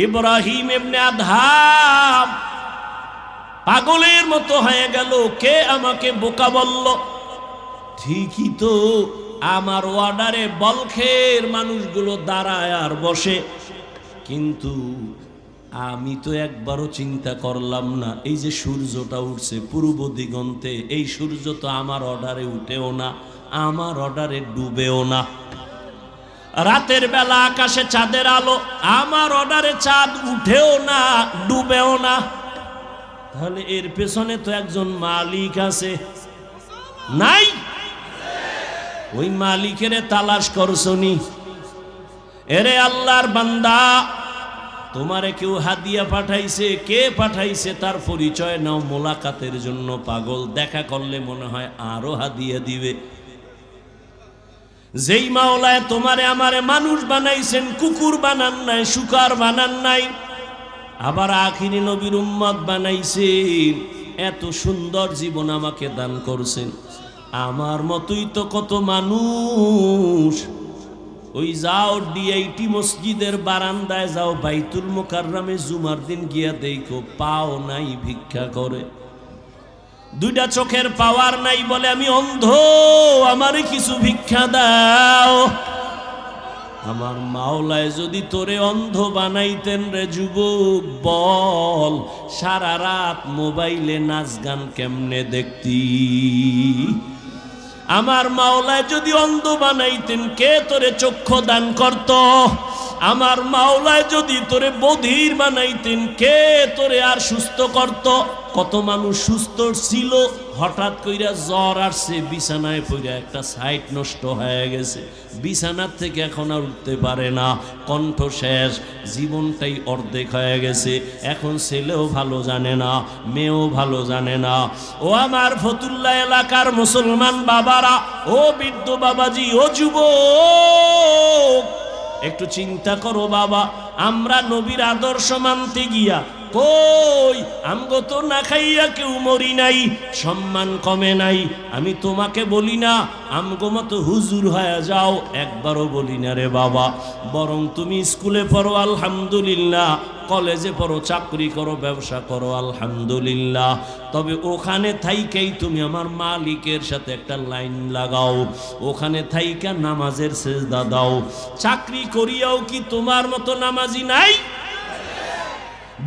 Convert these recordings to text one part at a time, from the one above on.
ইব্রাহিম ইবনে Adham পাগলের মতো হয়ে গেল, কে আমাকে বোকা বলল? ঠিকই তো, আমার ওয়ার্ডারে বলখের মানুষগুলো দাঁড়ায় আর বসে, কিন্তু আমি তো একবারও চিন্তা করলাম না এই যে সূর্যটা উঠছে পূর্ব দিগন্তে, এই সূর্য তো আমার অর্ডারে উঠেও না, আমার অর্ডারে ডুবেও না। রাতের বেলা আকাশে চাঁদের আলো, আমার অর্ডারে চাঁদ উঠেও না, ডুবেও না। তাহলে এর পেছনে তো একজন মালিক আছে, নাই? ওই মালিকের তালাশ করছনি? এরে আল্লাহর বান্দা, তোমারে কেউ হাদিয়া পাঠাইছে, কে পাঠাইছে তার পরিচয় নাও। মোলাকাতের জন্য পাগল, দেখা করলে মনে হয় আরো হাদিয়া দিবে। যেই মাওলায় তোমারে আমারে মানুষ বানাইছেন, কুকুর বানান নাই, শুকার বানান নাই, আবার আখিরি নবীর উম্মত বানাইছেন, এত সুন্দর জীবন আমাকে দান করছেন। আমার মতোই তো কত মানুষ, ওই যাও ডিআইটি মসজিদের বারান্দায় যাও, বাইতুল মুকাররমে জুমার দিন গিয়া দেখো, পাও নাই, ভিক্ষা করে। দুইটা চোখের পাওয়ার নাই বলে আমি অন্ধ, আমারে কিছু ভিক্ষা দাও। আমার মাওলায় যদি তোরে অন্ধ বানাইতেন রে যুবক, বল সারা রাত মোবাইলে নাচ গান কেমনে দেখতি? আমার মাওলায় যদি অন্ধ বানাইতেন, কে তোরে চক্ষু দান করত? আমার মাওলায় যদি তোরে বধির বানাইতেন, কে তোরে আর সুস্থ করত? কত মানুষ সুস্থ ছিল, হঠাৎ কইরা জ্বর আসছে, বিছানায় পড়ে একটা সাইট নষ্ট হয়ে গেছে, বিছানার থেকে এখন আর উঠতে পারে না, কণ্ঠ শেষ, জীবনটাই অর্ধেক হয়ে গেছে। এখন ছেলেও ভালো জানে না, মেয়েও ভালো জানে না। ও আমার ফতুল্লাহ এলাকার মুসলমান বাবারা, ও বৃদ্ধ বাবাজি, ও যুবক, একটু চিন্তা করো বাবা, আমরা নবীর আদর্শ মানতে গিয়া কই আমগো তো না খাইয়া কেউ মরি নাই, সম্মান কমে নাই। আমি তোমাকে বলি না আমগো মতো হুজুর হয়ে যাও, একবারও বলি না রে বাবা। বরং তুমি স্কুলে পড়ো আলহামদুলিল্লাহ, কলেজে পড়ো, চাকরি করো, ব্যবসা করো আলহামদুলিল্লাহ, তবে ওখানে থাইকেই তুমি আমার মালিকের সাথে একটা লাইন লাগাও, ওখানে থাইকা নামাজের সেজদা দাও। চাকরি করিয়াও কি তোমার মতো নামাজি নাই?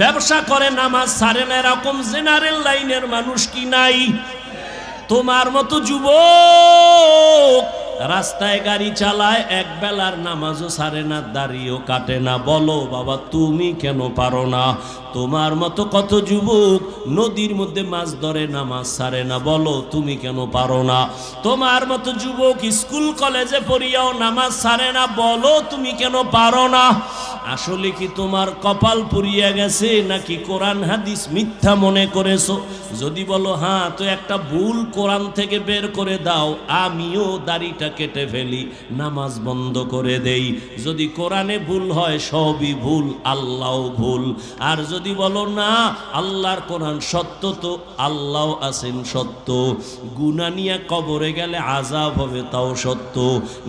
ব্যবসা করে নামাজ ছাড়ে না এরকম জেনারেল লাইনের মানুষ কি নাই? তোমার মতো যুবক রাস্তায় গাড়ি চালায়, এক বেলার নামাজও ছাড়ে না, দাড়িও কাটে না। বলো বাবা, তুমি কেন পারো না? তোমার মতো কত যুবক নদীর মধ্যে মাছ ধরে, নামাজ ছাড়ে না, বলো তুমি কেন পারো না? তোমার মতো যুবক স্কুল কলেজে পড়িয়াও নামাজ ছাড়ে না, বলো তুমি কেন পারো না? আসলে কি তোমার কপাল পুড়িয়া গেছে, নাকি কোরআন হাদিস মিথ্যা মনে করেছো? যদি বলো হ্যাঁ, তো একটা ভুল কোরআন থেকে বের করে দাও, আমিও দাড়িটা কেটে ফেলি, নামাজ বন্ধ করে দেই। যদি কোরআনে ভুল হয় সবই ভুল, আল্লাহও ভুল। আর যদি বলো না আল্লাহর কোরআন সত্য, তো আল্লাহ আছেন সত্য, গুনাহ নিয়ে কবরে গেলে আযাব হবে তাও সত্য,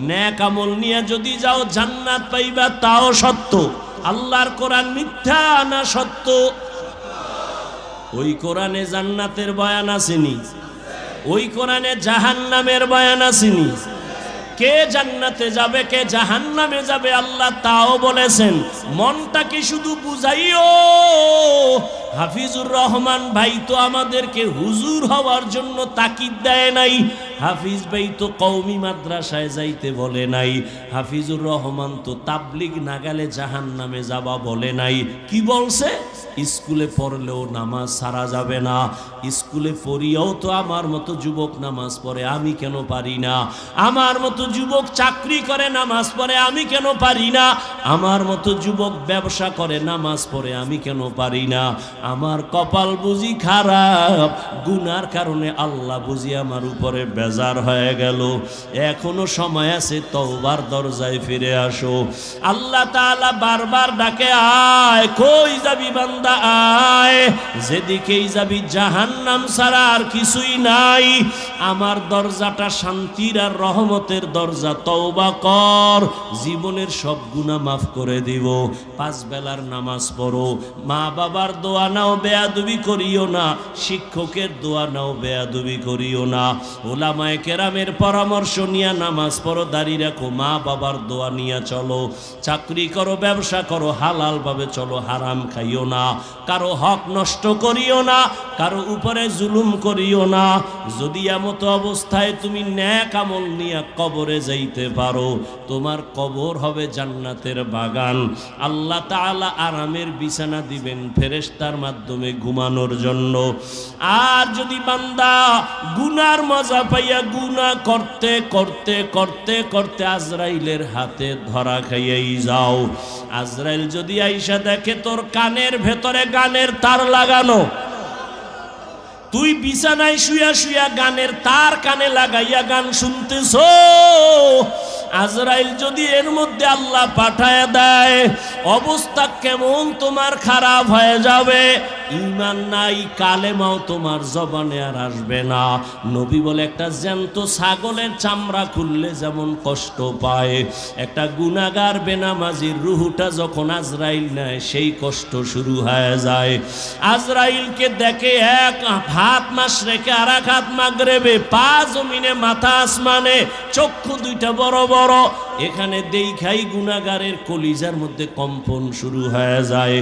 নেক আমল নিয়ে যদি যাও জান্নাত পাইবা তাও সত্য। আল্লাহর কোরআন মিথ্যা না সত্য? ওই কোরআনে জান্নাতের বয়ান আসেনি, ওই কোরআনে জাহান্নামের বয়ান আসেনি। কে জান্নাতে যাবে, কে জাহান্নামে যাবে আল্লাহ তাও বলেছেন। মনটাকে শুধু বুঝাইও। হাফিজুর রহমান ভাই তো আমাদেরকে হুজুর হওয়ার জন্য তাকিদ দেয় নাই, হাফিজ ভাই তো কওমি মাদ্রাসায় যাইতে বলে নাই, হাফিজুর রহমান তো তাবলিগ না গেলে জাহান্নামে যাবা বলে নাই। কি বলছে? স্কুলে পড়লেও নামাজ ছাড়া যাবে না। স্কুলে পড়িয়াও তো আমার মতো যুবক নামাজ পড়ে, আমি কেন পারি না? আমার মতো যুবক চাকরি করে, নামাজ পড়ে, আমি কেন পারি না? আমার মতো যুবক ব্যবসা করে, নামাজ পড়ে, আমি কেন পারি না? আমার কপাল বুঝি খারাপ, গুনার কারণে আল্লাহ বুঝি আমার উপরে বেজার হয়ে গেল, এখনো সময় আছে, তওবার দরজায় ফিরে আসো। আল্লাহ তাআলা বারবার ডাকে, আয়, কই যাবি বান্দা, আয়, যেদিকেই যাবি জাহান্নাম ছাড়া আর কিছুই নাই। আমার দরজাটা শান্তির আর রহমতের দরজা, তওবা কর, জীবনের সব গুনাহ মাফ করে দিব। 5 বেলার নামাজ পড়ো, মা বাবার দোয়া নাও, বেয়াদবি করিও না, শিক্ষকের দোয়া নাও, বেয়াদবি করিও না, ওলামায়ে কেরামের পরামর্শ নিয়ে নামাজ পড়ো, দাড়ি রাখো, মা বাবার দোয়া নিয়ে চলো, চাকরি করো, ব্যবসা করো, হালাল ভাবে চলো, হারাম খাইও না, কারো হক নষ্ট করিও না, কারো উপরে জুলুম করিও না। যদি এমতো অবস্থায় তুমি নেক আমল নিয়ে কবরে যাইতে পারো, তোমার কবর হবে জান্নাতের বাগান। আল্লাহ তাআলা আরামের বিছানা দিবেন ফেরেশতার মাধ্যমে ঘুমানোর জন্য। আর যদি বান্দা গুনার মজা পাইয়া গুনাহ করতে করতে করতে করতে আজরাইলের হাতে ধরা খাইয়াই যাও, আজরাইল যদি আইসা দেখে তোর কানের ভেতরে গানের তার লাগানো, তুই বিছানায় শুয়া শুয়া গানের তার কানে লাগাইয়া গান শুনতেছ, আজরাইল যদি এর মধ্যে আল্লাহ পাঠায় দেয়, অবস্থা কেমন তোমার খারাপ হয়ে যাবে। ঈমান নাই, কালেমাও তোমার জবানে আর আসবে না। নবী বলে, একটা জ্যান্ত ছাগলের চামড়া খুললে যেমন কষ্ট পায়, একটা গুনাহগার বেনামাজির রুহুটা যখন আজরাইল নেয়, সেই কষ্ট শুরু হয়ে যায়। আজরাইলকে দেখে এক হাত মাশরিকে আর এক হাত মাগরিবে, পা জমিনে মাথা আসমানে, চক্ষু দুইটা বড় বড়, এখানে দেখাই গুনাহগারের কলিজার মধ্যে কম্পন শুরু হয়ে যায়।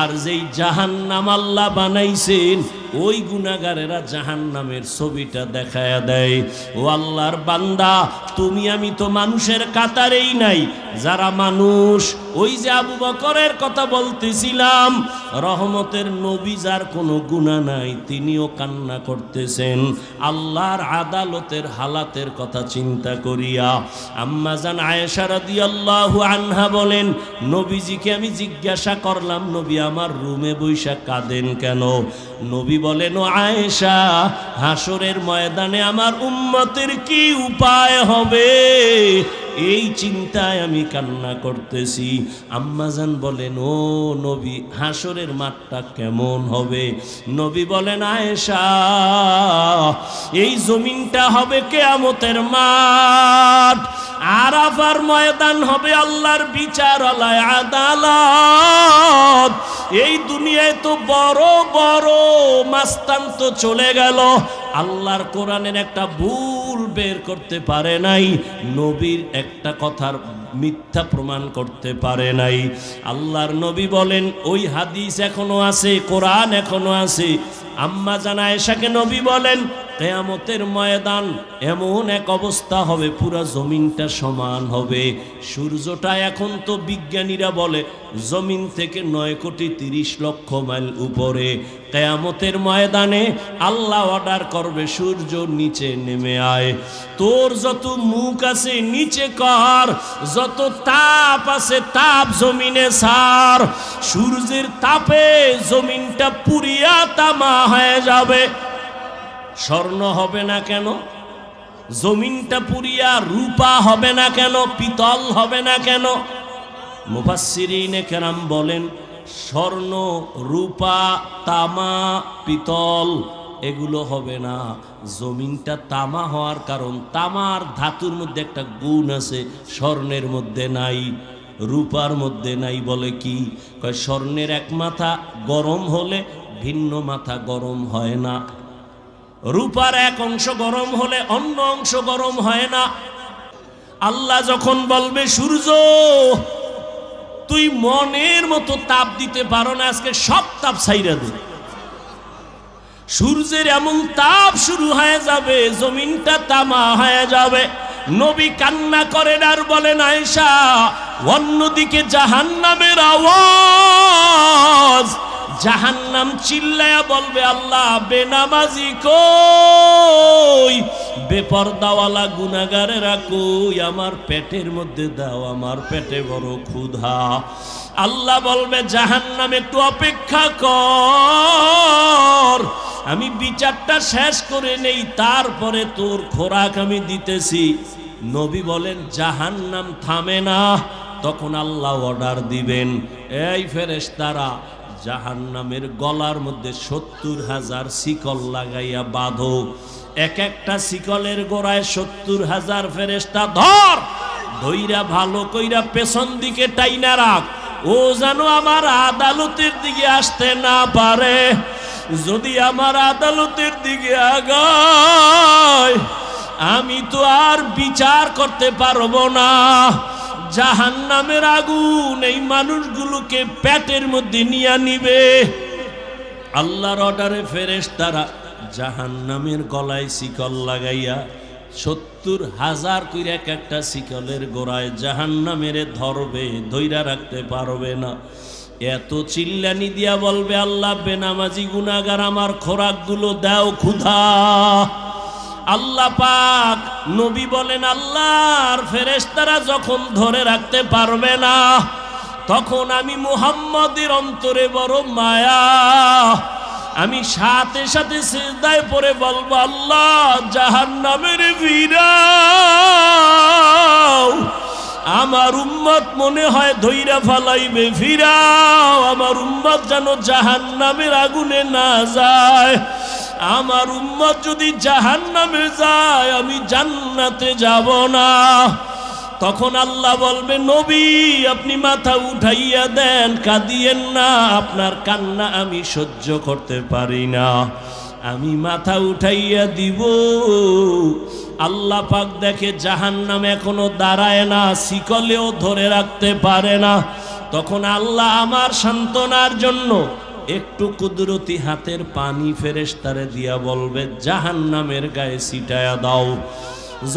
আর যেই জাহান্নাম আল্লাহ বানাইছেন, ওই গুনাহগারেরা জাহান্নামের ছবিটা দেখায়া দেয়। ও আল্লাহর বান্দা, তুমি আমি তো মানুষের কাতারেই নাই, যারা মানুষ, ওই যে আবু বকরের কথা বলতেছিলাম, রহমতের নবী, যার কোনো গুনাহ নাই, তিনিও কান্না করতেছেন আল্লাহর আদালতের হালাতের কথা চিন্তা করিয়া। আম্মা জান আয়েশা রাদিয়াল্লাহু আনহা বলেন, নবীজিকে আমি জিজ্ঞাসা করলাম, নবী আমার রুমে বৈশা কাঁদেন কেন? নবী বলেন, ও আয়েশা, হাসরের ময়দানে আমার উম্মতের কি উপায় হবে, এই চিন্তায় আমি কান্না করতেছি। আম্মাজান বলেন, ও নবী, হাসরের মাঠটা কেমন হবে? নবী বলেন, আয়েশা, এই জমিনটা হবে কিয়ামতের মাঠ, আরাফার ময়দান হবে আল্লাহর বিচারালয়, আদালত। এই দুনিয়ায় তো বড় বড় মাস্তান তো চলে গেল, আল্লাহর কোরআনের একটা ভুল বের করতে পারে নাই, নবীর একটা কথার মিথ্যা প্রমাণ করতে পারে নাই। আল্লাহর নবী বলেন, ওই হাদিস এখনো আছে, কোরআন এখনো আছে। আম্মা জান আয়েশাকে নবী বলেন, কিয়ামতের ময়দান এমন এক অবস্থা হবে, পুরা জমিনটা সমান হবে। সূর্যটা এখন তো বিজ্ঞানীরা বলে জমিন থেকে 9,30,00,000 মাইল উপরে। কিয়ামতের ময়দানে আল্লাহ অর্ডার করবে, সূর্য নিচে নেমে আয়, তোর যত মুখ আছে নিচে কর, যত তাপ আছে তাপ জমিনে ছাড়। সূর্যের তাপে জমিনটা পুরিয়া তামা হয়ে যাবে। স্বর্ণ হবে না কেন? জমিনটা পুরিয়া রূপা হবে না কেন? পিতল হবে না কেন? মুফাসসিরিনে কেরাম বলেন, স্বর্ণ, রূপা, তামা, পিতল এগুলো হবে না। জমিনটা তামা হওয়ার কারণ, তামার ধাতুর মধ্যে একটা গুণ আছে, স্বর্ণের মধ্যে নাই, রূপার মধ্যে নাই। বলে কি? কয় স্বর্ণের এক মাথা গরম হলে ভিন্ন মাথা গরম হয় না, রূপার এক অংশ গরম হলে অন্য অংশ গরম হয় না। আল্লাহ যখন বলবে, সূর্য তুই মনের মতো তাপ দিতে পারো না, আজকে সব তাপ ছাইরা দে, সূর্যের এমন তাপ শুরু হয়ে যাবে, জমিনটা তামা হয়ে যাবে। নবী কান্না করেন আর বলেন, আয়েশা, অন্যদিকে জাহান্নামের আওয়াজ, জাহান্নাম চিল্লায়া বলবে, আল্লাহ বেনামাজি কই, বেপরদাওয়ালা গুনাহগারেরা কই, আমার পেটের মধ্যে দাও, আমার পেটে বড় ক্ষুধা। আল্লাহ বলবে জাহান্নাম একটু অপেক্ষা কর, আমি বিচারটা শেষ করে নেই, তারপরে তোর খোরাক আমি দিতেছি। নবী বলেন জাহান্নাম থামে না, তখন আল্লাহ অর্ডার দিবেন, এই ফেরেশতারা জাহান্নামের গলার মধ্যে 70,000 শিকল লাগাইয়া বাঁধো। এক একটা শিকলের গোড়ায় 70,000 ফেরেশতা ধর, ধইরা ভালো কইরা পেছন দিকে টাইনা রাখ, ও যেন আমার আদালতের দিকে আসতে না পারে। যদি আমার আদালতের দিকে আগায়, আমি তো আর বিচার করতে পারবো না। জাহান্নামের আগুন এই মানুষগুলোকে পেটের মধ্যে নিয়ে নিবে। আল্লাহর অর্ডারে ফেরেশতারা জাহান্নামের গলায় শিকল লাগাইয়া 70,000 কইরা এক একটা শিকলের গোড়ায় জাহান্নামের ধরবে, ধইরা রাখতে পারবে না। এত চিল্লানি দিয়া বলবে, আল্লাহ বেনামাজি গুনাহগার আমার খোরাকগুলো দাও, ক্ষুধা। আল্লাহ পাক নবী বলেন আল্লাহর ফেরেশতারা যখন ধরে রাখতে পারবে না, তখন আমি মুহাম্মদের অন্তরে বড় মায়া, আমি সাথে সাথে সিজদায় পড়ে বলবো, আল্লাহ জাহান্নামের ফিরাও, আমার উম্মত মনে হয় ধইরা ফালাইবে, ফিরাও, আমার উম্মত যেন জাহান্নামের আগুনে না যায়। আমার উম্মত যদি জাহান্নামে যায়, আমি জান্নাতে যাব না। তখন আল্লাহ বলবে, নবী আপনি মাথা উঠাইয়া দেন, কাঁদিয়েন না, আপনার কান্না আমি সহ্য করতে পারি না। আমি মাথা উঠাইয়া দিব। আল্লাহ পাক দেখে জাহান্নাম এখনো দাঁড়ায় না, শিকলেও ধরে রাখতে পারে না। তখন আল্লাহ আমার সান্ত্বনার জন্য একটু কুদরতি হাতের পানি ফেরেশতারে দিয়া বলবে, জাহান্নামের গায়ে ছিটায়া দাও।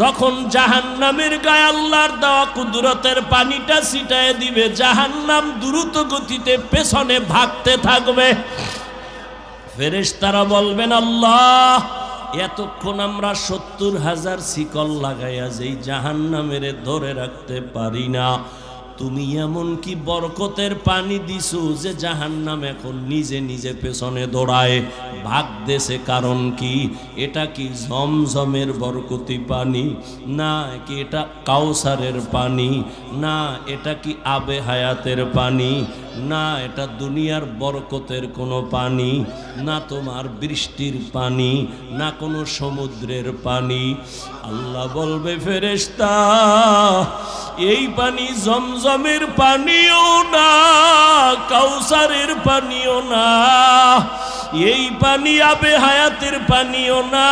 যখন জাহান্নামের গায়ে আল্লাহর দেওয়া কুদরতের পানিটা ছিটায় দিবে, জাহান্নাম দ্রুত গতিতে পেছনে ভাগতে থাকবে। ফেরেশতারা বলবেন, আল্লাহ এতক্ষণ আমরা 70,000 শিকল লাগাইয়া যেই জাহান্নামের ধরে রাখতে পারি না, তুমি এমন কি বরকতের পানি দিছো যে জাহান্নাম এখন নিজে নিজে পেছনে দৌড়ায় ভাগতেছে? কারণ কি? এটা কি জমজমের বরকতি পানি? না কি এটা কাউসারের পানি? না এটা কি আবে হায়াতের পানি? না এটা দুনিয়ার বরকতের কোনো পানি? না তোমার বৃষ্টির পানি? না কোনো সমুদ্রের পানি? আল্লাহ বলবে, ফেরেশতা এই পানি জমজমের পানিও না, কাউসারের পানিও না, এই পানি আবে হায়াতের পানিও না,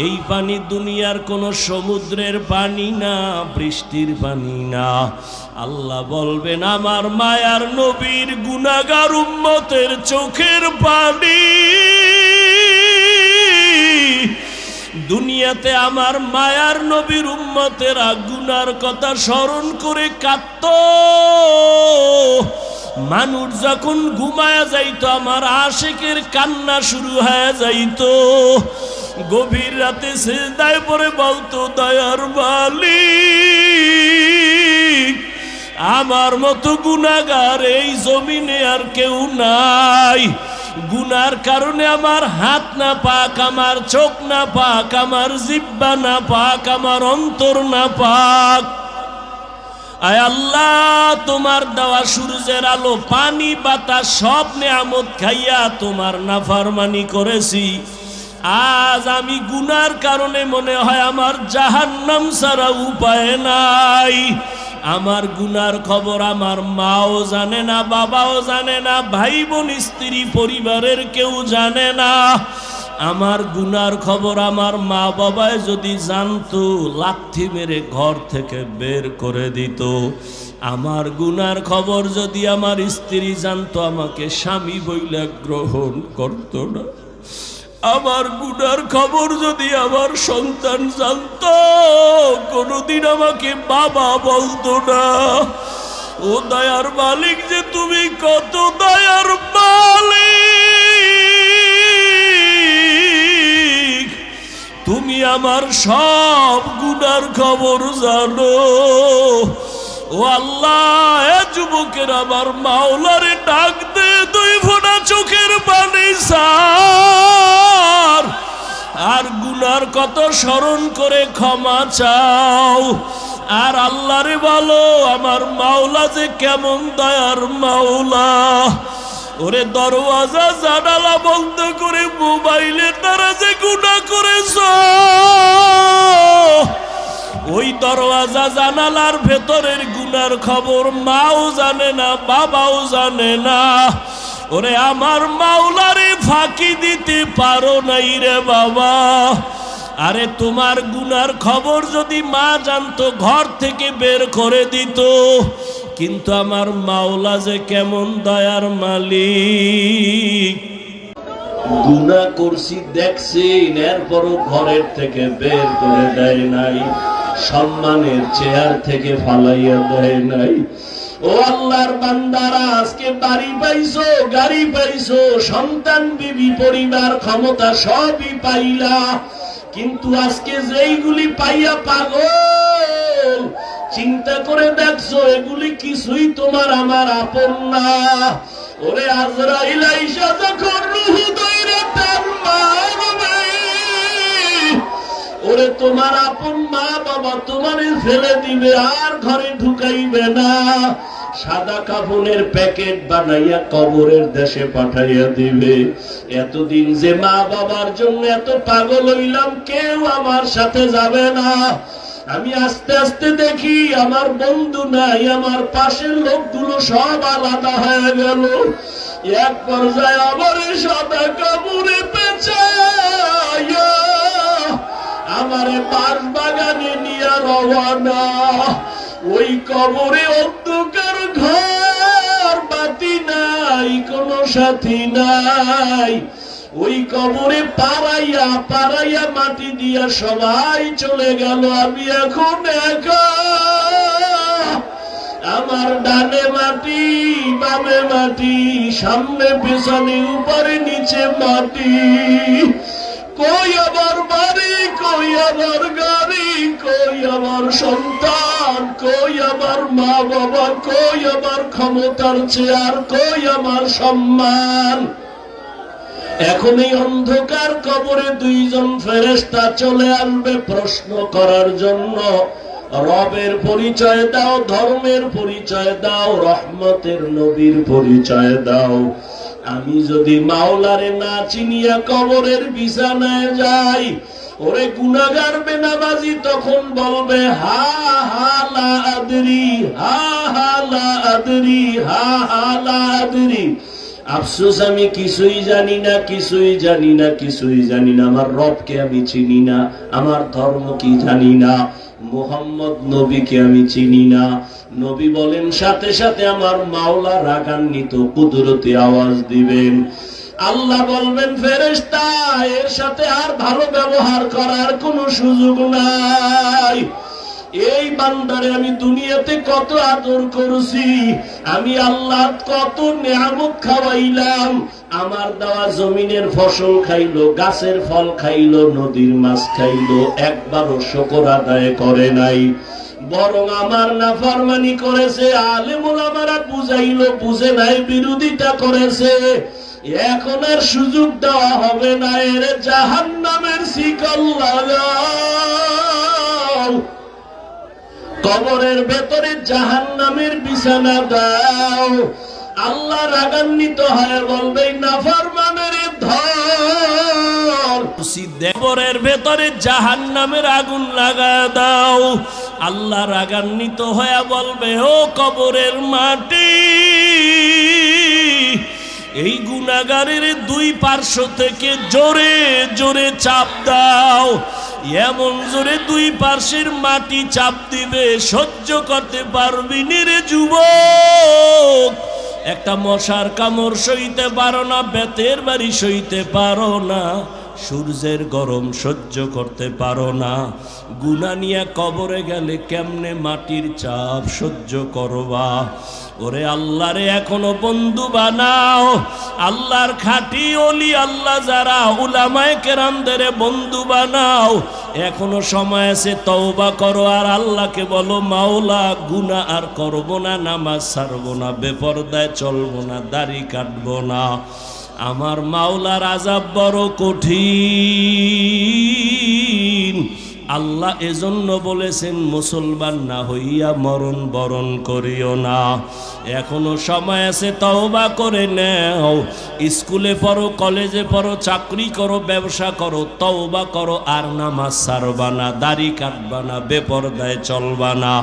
এই পানি দুনিয়ার কোন সমুদ্রের পানি না, বৃষ্টির পানি না। আল্লাহ বলবেন, আমার মায়ার নবীর গুনাহগার উম্মতের চোখের পানি। দুনিয়াতে আমার মায়ার নবীর উম্মতেরা গুনার কথা স্মরণ করে কাঁদত। মানুষ যখন ঘুমায়া যাইতো, আমার আশিকের কান্না শুরু হয়ে যাইতো। গভীর রাতে সিজদায় পড়ে বলতো, দয়ার মালিক আমার মতো গুনাহগার এই জমিনে আর কেউ নাই। গুনার কারণে আমার হাত না পাক, আমার চোখ না পাক, আমার জিহ্বা না পাক, আমার অন্তর না পাক। আয় আল্লাহ, তোমার দেওয়া সূর্যের আলো, পানি, বাতাস সব নেয়ামত খাইয়া তোমার নাফরমানি করেছি। আজ আমি গুনার কারণে মনে হয় আমার জাহান্নাম ছাড়া উপায় নাই। আমার গুনার খবর আমার মাও জানে না, বাবাও জানে না, ভাই বোন স্ত্রী পরিবারের কেউ জানে না। আমার গুনার খবর আমার মা বাবায় যদি জানতো, লাথি মেরে ঘর থেকে বের করে দিত। আমার গুনার খবর যদি আমার স্ত্রী জানতো, আমাকে স্বামী বইলা গ্রহণ করত না। আমার গুনার খবর যদি আমার সন্তান জানতো, কোনদিন আমাকে বাবা বলতো না। ও দয়ার মালিক যে তুমি কত দয়ার মালিক! আমার সব গুনার খবর জানো। ও আল্লাহ, এ যুবকের আমার মাওলারে ডাক দে, দুই ফোঁটা চোখের পানি ছাড়, আর গুনার কত স্মরণ করে ক্ষমা চাও। আর আল্লাহরে বলো, আমার মাওলা যে কেমন দয়ার মাওলা। ওরে দরওয়াজা জানালা বন্ধ করে মোবাইলে তারা যে গুনাহ করেছ, ওই দরওয়াজা জানালার ভেতরের গুনার খবর মাও জানে না, বাবাও জানে না। ওরে আমার মাওলারে ফাঁকি দিতে পারো নাই রে বাবা। আরে তোমার গুনার খবর যদি মা জানতো, ঘর থেকে বের করে দিত। কিন্তু আমার মাওলা যে কেমন দয়ার মালিক। গুনাহ করছি দেখছি, এরপরও ঘরের থেকে বের করে দেয় নাই, সম্মানের চেয়ার থেকে ফালাইয়া দেয় নাই। ও আল্লাহর বান্দারা, আজকে বাড়ি পাইছো, গাড়ি পাইছো, সন্তান, বিবি, পরিবার, ক্ষমতা সবই পাইলা, কিন্তু আজকে যেইগুলি পাইয়া পাগল, চিন্তা করে দেখছো এগুলি কিছুই তোমার আমার আপন না। ওরে আজরাইল আইসা যখন রূহ দইরা টান মারবে, ওরে তোমার আপন মা বাবা তোমারে ফেলে দিবে, আর ঘরে ঢুকাইবে না। সাদা কাফনের প্যাকেট বানাইয়া কবরের দেশে পাঠাইয়া দিবে। এতদিন যে মা বাবার জন্য এত পাগল হইলাম, কেউ আমার সাথে যাবে না। আমি আস্তে আস্তে দেখি আমার বন্ধু নাই, আমার পাশের লোকগুলো সব আলাদা হয়ে গেল। এক পর্যায়ে আমার সাদা কাপড়ে পেঁচাইয়া আমারে বাঁশ বাগানে নিয়ে রওয়ানা। ওই কবরে অন্ধকার ঘর, বাতি নাই, কোনো সাথী নাই। ওই কবরে পাড়াইয়া পাড়াইয়া মাটি দিয়া সবাই চলে গেল, আমি এখন একা। আমার ডানে মাটি, বামে মাটি, সামনে পেছনে, উপরে নিচে মাটি। কই আমার বাড়ি, কই আমার গাড়ি, কই আমার সন্তান, কই আমার মা বাবা, কই আমার ক্ষমতার চেয়ার, কই আমার সম্মান। এখন এই অন্ধকার কবরে দুইজন ফেরেশতা চলে আসবে প্রশ্ন করার জন্য। রবের পরিচয় দাও, ধর্মের পরিচয় দাও, রহমতের নবীর পরিচয় দাও। আমি যদি মাওলারে না চিনিয়া কবরের বিছানায় যাই, ওরে গুনাহগার বেনামাজি তখন বলবে হা হা লা আদরি, হা হা লা আদরি, হা হা লা আদরি। আফসোস, আমি কিছুই জানি না, কিছুই জানি না, কিছুই জানি না। আমার রবকে আমি চিনি না, আমার ধর্ম কি জানি না, মুহাম্মদ নবীকে আমি চিনি না। নবী বলেন সাথে সাথে আমার মাওলা রাগান্বিত কুদরতি আওয়াজ দিবেন। আল্লাহ বলবেন ফেরেশতা, এর সাথে আর ভালো ব্যবহার করার কোনো সুযোগ নাই। এই বান্দারে আমি দুনিয়াতে কত আদর করছি, আমি আল্লাহ কত নিয়ামত খাওয়াইলাম। আমার দেওয়া জমিনের ফসল খাইলো, গাছের ফল খাইলো, নদীর মাছ খাইলো, একবারও শুকর আদায় করে নাই, বরং আমার নাফরমানি করেছে। আলেম ওলামারা বুঝাইলো, বুঝে নাই, বিরোধিতা করেছে। এখন আর সুযোগ দেওয়া হবে না, এর জাহান্নামের শিকল লাগাও, কবরের ভেতরে জাহান্নামের বিছানা দাও। আল্লাহ রাগান্বিত হয়ে বলবে নাফরমানের ধর, কবরের ভেতরে জাহান্নামের আগুন লাগায় দাও। আল্লাহ রাগান্বিত হয়ে বলবে ও কবরের মাটি, এই গুনাহগারের দুই পার্শ্ব থেকে জোরে জোরে চাপ দাও। এমন জোরে দুই পার্শ্বের মাটি চাপ দিবে, সহ্য করতে পারবি রে যুবক। একটা মশার কামড় সইতে পারো না, বেতের বাড়ি সইতে পারো না, সূর্যের গরম সহ্য করতে পারো না। গুনাহ নিয়ে কবরে গেলে কেমনে মাটির চাপ সহ্য করবা? ওরে আল্লাহরে এখনো বন্ধু বানাও। আল্লাহর খাঁটি ওলি আল্লাহ যারা, উলামায়ে কেরামদের বন্ধু বানাও। এখনো সময় আছে, তওবা করো আর আল্লাহকে বলো, মাওলা গুনাহ আর করব না, নামাজ ছাড়বো না, বেপরদায় চলবো না, দাড়ি কাটবো না। আমার মাওলার আযাব বড় কঠিন। আল্লাহ এজন্য বলেছেন, মুসলমান না হইয়া মরণ বরণ করিও না। এখনো সময় আছে, তওবা করে নাও। স্কুলে পড়ো, কলেজে পড়ো, চাকরি করো, ব্যবসা করো, তওবা করো আর নামাজ ছাড়বা না, দাড়ি কাটবা না, বেপরদায় চলবা না।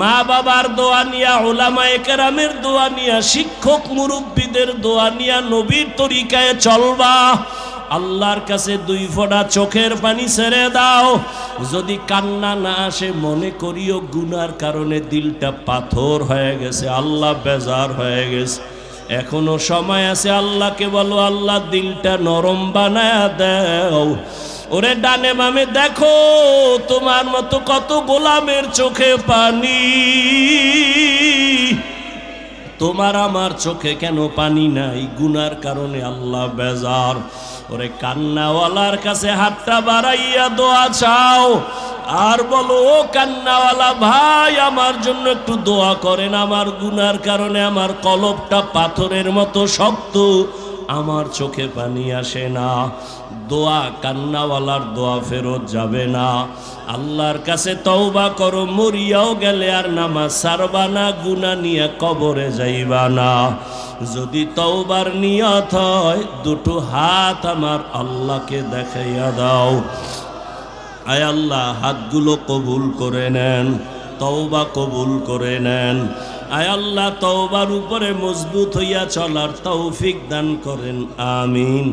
মা বাবার দোয়া নিয়া, উলামায়ে কেরামের দোয়া নিয়া, শিক্ষক মুরব্বীদের দোয়া নিয়া নবীর তরিকায় চলবা। আল্লাহর কাছে 2 ফোঁটা চোখের পানি ছেড়ে দাও। যদি কান্না না আসে, মনে করিও গুনার কারণে দিলটা পাথর হয়ে গেছে, আল্লাহ বেজার হয়ে গেছে। এখনো সময় আছে, আল্লাহকে বলো, আল্লাহ দিলটা নরম বানায়া দাও। ওরে ডানে বামে দেখো, তোমার মতো কত গোলামের চোখে পানি, তোমার আমার চোখে কেন পানি নাই? গুনার কারণে আল্লাহ বেজার। ওরে কান্নাওয়ালার কাছে হাতটা বাড়াইয়া দোয়া চাও আর বলো, ও কান্নাওয়ালা ভাই, আমার জন্য একটু দোয়া করেন। আমার গুনার কারণে আমার কলবটা পাথরের মতো শক্ত, আমার চোখে পানি আসে না। দোয়া, কান্নাওয়ালার দোয়া ফেরত যাবে না। আল্লাহর কাছে তওবা করো, মরিয়াও গেলে আর নামাজ ছাড়বা না, গুনাহ নিয়ে কবরে যাইবা না। যদি তওবার নিয়ত হয়, 2টো হাত আমার আল্লাহকে দেখাইয়া দাও। আয় আল্লাহ, হাতগুলো কবুল করে নেন, তওবা কবুল করে নেন। আয় আল্লাহ, তওবার উপরে মজবুত হইয়া চলার তৌফিক দান করেন, আমিন।